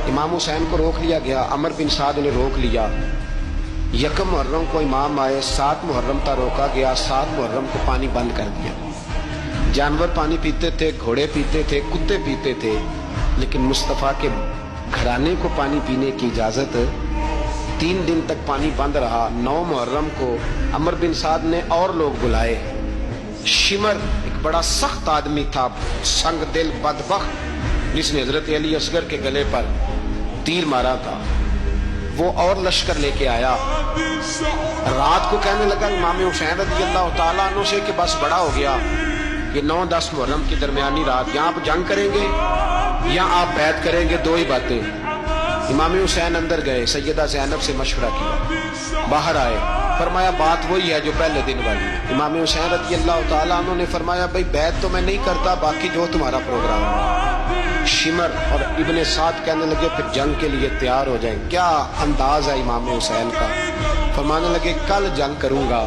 امام حسین کو روک لیا گیا، عمر بن سعد نے روک لیا۔ یکم محرم کو امام آئے، 7 محرم تا روکا گیا، 7 محرم کو پانی بند کر دیا۔ جانور پانی پیتے تھے، گھوڑے پیتے تھے، کتے پیتے تھے، لیکن مصطفیٰ کے گھرانے کو پانی پینے کی اجازت 3 دن تک پانی بند رہا۔ 9 محرم کو عمر بن سعد نے اور لوگ بلائے۔ شمر ایک بڑا سخت آدمی تھا، سنگ دل بدبخت، جس نے حضرت علی اصغر کے گلے پر تیر مارا تھا، وہ اور لشکر لے کے آیا۔ رات کو کہنے لگا امام حسین رضی اللہ تعالیٰ عنہ سے کہ بس بڑا ہو گیا، یہ 9-10 محرم کی درمیانی رات، یہاں آپ جنگ کریں گے یا آپ بیعت کریں گے، 2 ہی باتیں۔ امام حسین اندر گئے، سیدہ زینب سے مشورہ کیا، باہر آئے، فرمایا بات وہی ہے جو پہلے دن والی ہے۔ امام حسین رضی اللہ تعالیٰ عنہ نے فرمایا بھائی بیعت تو میں نہیں کرتا، باقی جو تمہارا پروگرام ہے۔ شمر اور ابن سعد کہنے لگے پھر جنگ کے لیے تیار ہو جائیں۔ کیا انداز ہے امام حسین کا، فرمانے لگے کل جنگ کروں گا،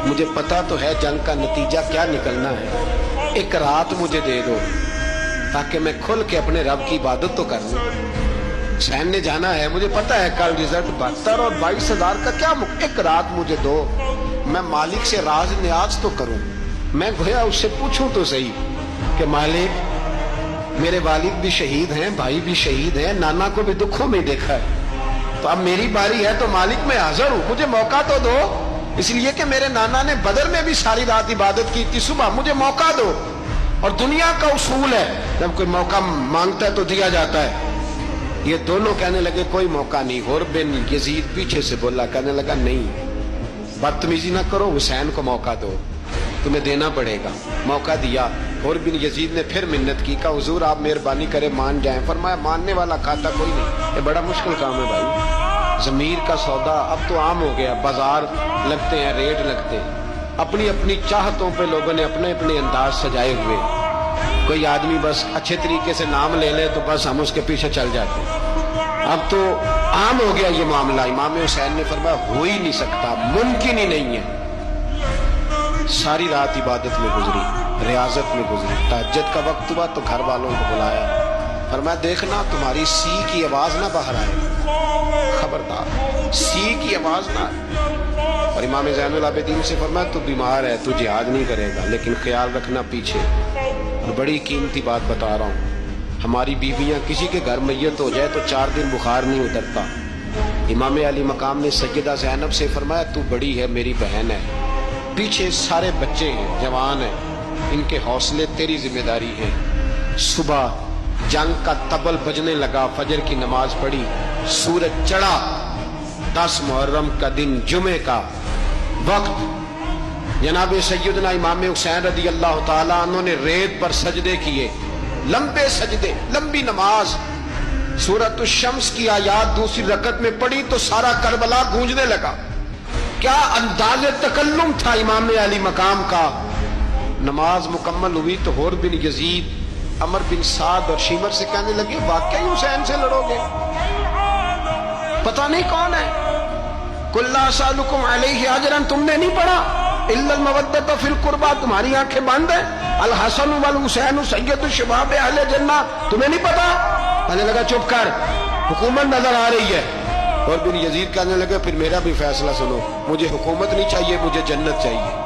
مجھے پتا تو ہے جنگ کا نتیجہ کیا نکلنا ہے، ایک رات مجھے دے دو تاکہ میں کھل کے اپنے رب کی عبادت تو کر لوں۔ حسین نے جانا ہے، مجھے پتا ہے کل رزلٹ 72 اور 22,000 کا کیا، ایک رات مجھے دو، میں مالک سے راز نیاز تو کروں، میں گویا اس سے پوچھوں تو صحیح کہ مالک میرے والد بھی شہید ہیں، بھائی بھی شہید ہیں، نانا کو بھی دکھوں میں دیکھا ہے، تو اب میری باری ہے تو مالک میں حاضر ہوں، مجھے موقع تو دو، اس لیے کہ میرے نانا نے بدر میں بھی ساری رات عبادت کی تھی، صبح مجھے موقع دو۔ اور دنیا کا اصول ہے جب کوئی موقع مانگتا ہے تو دیا جاتا ہے۔ یہ دونوں کہنے لگے کوئی موقع نہیں۔ حر بن یزید پیچھے سے بولا، کہنے لگا نہیں بدتمیزی نہ کرو، حسین کو موقع دو، تمہیں دینا پڑے گا۔ موقع دیا۔ حر بن یزید نے پھر منت کی، کہا حضور آپ مہربانی کرے مان جائیں۔ فرمایا ماننے والا کھاتا کوئی نہیں، یہ بڑا مشکل کام ہے بھائی، ضمیر کا سودا اب تو عام ہو گیا، بازار لگتے ہیں، ریٹ لگتے ہیں، اپنی اپنی چاہتوں پہ لوگوں نے اپنے اپنے انداز سجائے ہوئے۔ کوئی آدمی بس اچھے طریقے سے نام لے لے تو بس ہم اس کے پیچھے چل جاتے ہیں، اب تو عام ہو گیا یہ معاملہ۔ امام حسین نے فرمایا ہو ہی نہیں سکتا، ممکن ہی نہیں ہے۔ ساری رات عبادت میں گزری، ریاضت میں گزری، تہجد کا وقت ہوا تو گھر والوں کو بلایا، فرمایا دیکھنا تمہاری سی کی آواز نہ باہر آئے، خبردار سی کی آواز نہ آئے۔ اور امام زین العابدین سے فرمایا تو بیمار ہے، تو جہاد نہیں کرے گا، لیکن خیال رکھنا پیچھے۔ اور بڑی قیمتی بات بتا رہا ہوں، ہماری بیویاں کسی کے گھر میت ہو جائے تو 4 دن بخار نہیں اترتا۔ امام علی مقام نے سیدہ زینب سے فرمایا تو بڑی ہے، میری بہن ہے، پیچھے سارے بچے ہیں، جوان ہیں، ان کے حوصلے تیری ذمہ داری ہے۔ صبح جنگ کا طبل بجنے لگا، فجر کی نماز پڑھی، سورج چڑھا، 10 محرم کا دن، جمعے کا وقت، جناب سیدنا امام حسین رضی اللہ تعالیٰ عنہ نے ریت پر سجدے کیے، لمبے سجدے، لمبی نماز، سورۃ الشمس کی آیات دوسری رکعت میں پڑھی تو سارا کربلا گونجنے لگا۔ کیا انداز تکلم تھا امام علی مقام کا۔ نماز مکمل ہوئی تو حر بن یزید، عمر بن سعد اور شمر سے کہنے لگے واقعی حسین سے لڑو گے؟ پتہ نہیں کون ہے۔ قل لا اسألکم علیہ اجرا، تم نے نہیں پڑھا، الا المودۃ فی القربى، تمہاری آنکھیں بند ہیں، الحسن والحسین سید الشباب اہل جنہ، تمہیں نہیں پتا؟ کہنے لگا چپ کر، حکومت نظر آ رہی ہے۔ اور بن یزید کہنے لگے پھر میرا بھی فیصلہ سنو، مجھے حکومت نہیں چاہیے، مجھے جنت چاہیے۔